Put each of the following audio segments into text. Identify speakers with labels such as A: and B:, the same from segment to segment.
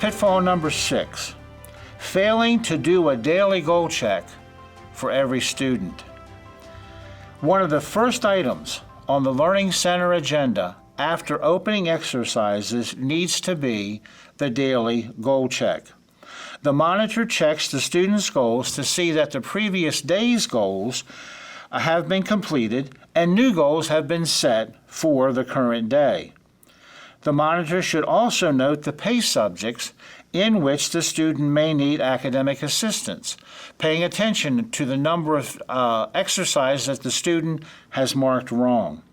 A: Pitfall number 6, failing to do a daily goal check for every student. One of the first items on the Learning Center agenda after opening exercises needs to be the daily goal check. The monitor checks the students' goals to see that the previous day's goals have been completed and new goals have been set for the current day. The monitor should also note the PACE subjects in which the student may need academic assistance, paying attention to the number of exercises that the student has marked wrong.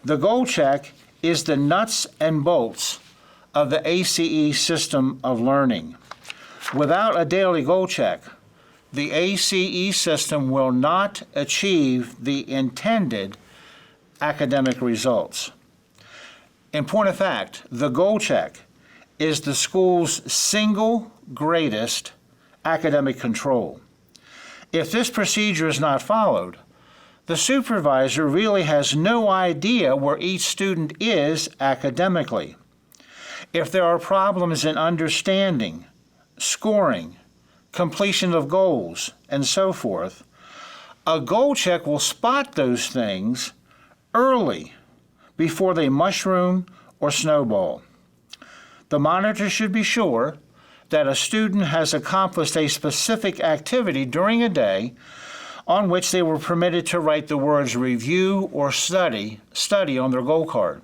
A: The goal check is the nuts and bolts of the A.C.E. system of learning. Without a daily goal check, the A.C.E. system will not achieve the intended academic results. In point of fact, the goal check is the school's single greatest academic control. If this procedure is not followed, the supervisor really has no idea where each student is academically. If there are problems in understanding, scoring, completion of goals, and so forth, a goal check will spot those things early before they mushroom or snowball. The monitor should be sure that a student has accomplished a specific activity during a day on which they were permitted to write the words review or study on their goal card.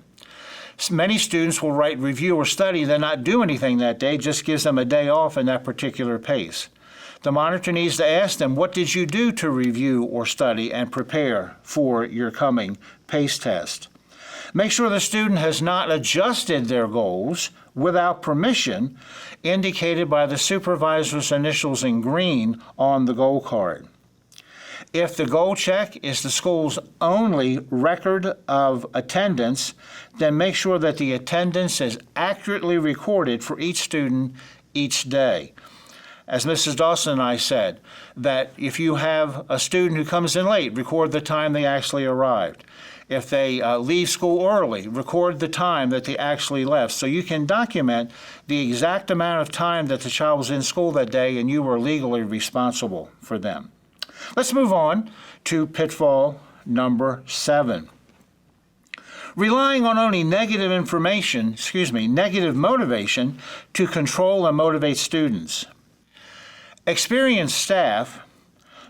A: Many students will write review or study, then not do anything that day, just gives them a day off in that particular pace. The monitor needs to ask them, what did you do to review or study and prepare for your coming PACE test? Make sure the student has not adjusted their goals without permission indicated by the supervisor's initials in green on the goal card. If the goal check is the school's only record of attendance, then make sure that the attendance is accurately recorded for each student each day. As Mrs. Dawson and I said, that if you have a student who comes in late, record the time they actually arrived. If they leave school early, record the time that they actually left, so you can document the exact amount of time that the child was in school that day and you were legally responsible for them. Let's move on to pitfall number 7. Relying on only negative motivation to control and motivate students. Experienced staff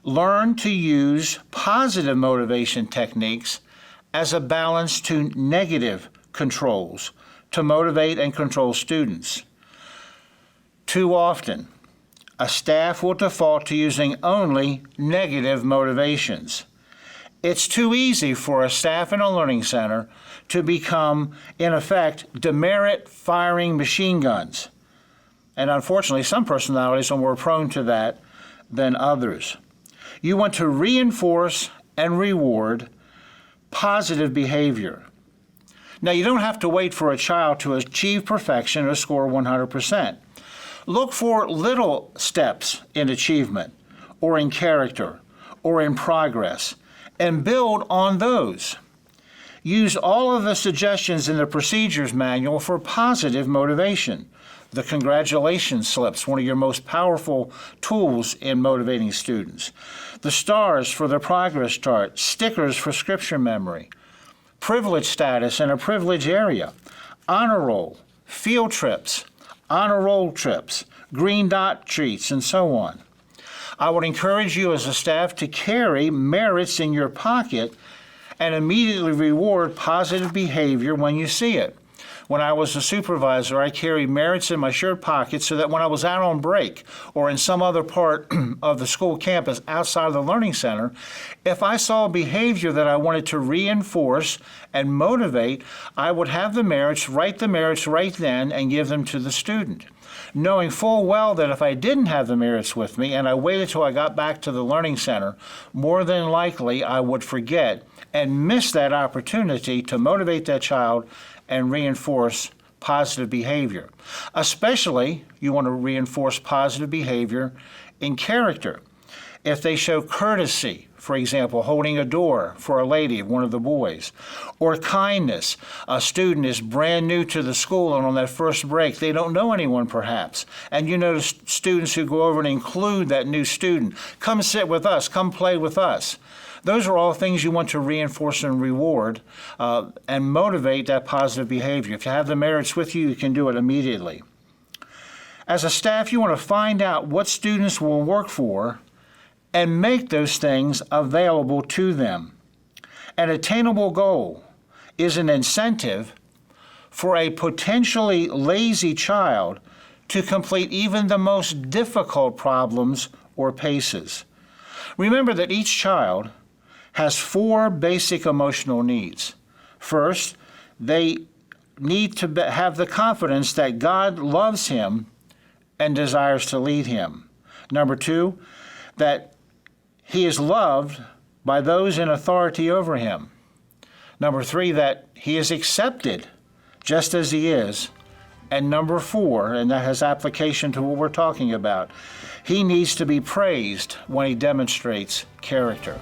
A: learn to use positive motivation techniques as a balance to negative controls to motivate and control students. Too often, a staff will default to using only negative motivations. It's too easy for a staff in a learning center to become, in effect, demerit firing machine guns. And unfortunately, some personalities are more prone to that than others. You want to reinforce and reward positive behavior. Now, you don't have to wait for a child to achieve perfection or score 100%. Look for little steps in achievement or in character or in progress and build on those. Use all of the suggestions in the procedures manual for positive motivation. The congratulations slips, one of your most powerful tools in motivating students. The stars for the progress chart, stickers for scripture memory, privilege status in a privilege area, honor roll, field trips, honor roll trips, green dot treats, and so on. I would encourage you as a staff to carry merits in your pocket and immediately reward positive behavior when you see it. When I was a supervisor, I carried merits in my shirt pocket so that when I was out on break or in some other part of the school campus outside of the learning center, if I saw behavior that I wanted to reinforce and motivate, I would have the merits, write the merits right then, and give them to the student, knowing full well that if I didn't have the merits with me and I waited till I got back to the learning center, more than likely I would forget and miss that opportunity to motivate that child and reinforce positive behavior. Especially, you want to reinforce positive behavior in character. If they show courtesy, for example, holding a door for a lady, one of the boys. Or kindness. A student is brand new to the school, and on that first break, they don't know anyone perhaps. And you notice students who go over and include that new student. Come sit with us, come play with us. Those are all things you want to reinforce and reward and motivate that positive behavior. If you have the merits with you, you can do it immediately. As a staff, you want to find out what students will work for and make those things available to them. An attainable goal is an incentive for a potentially lazy child to complete even the most difficult problems or paces. Remember that each child has 4 basic emotional needs. First, they need to have the confidence that God loves him and desires to lead him. Number 2, that he is loved by those in authority over him. Number 3, that he is accepted just as he is. And number 4, and that has application to what we're talking about, he needs to be praised when he demonstrates character.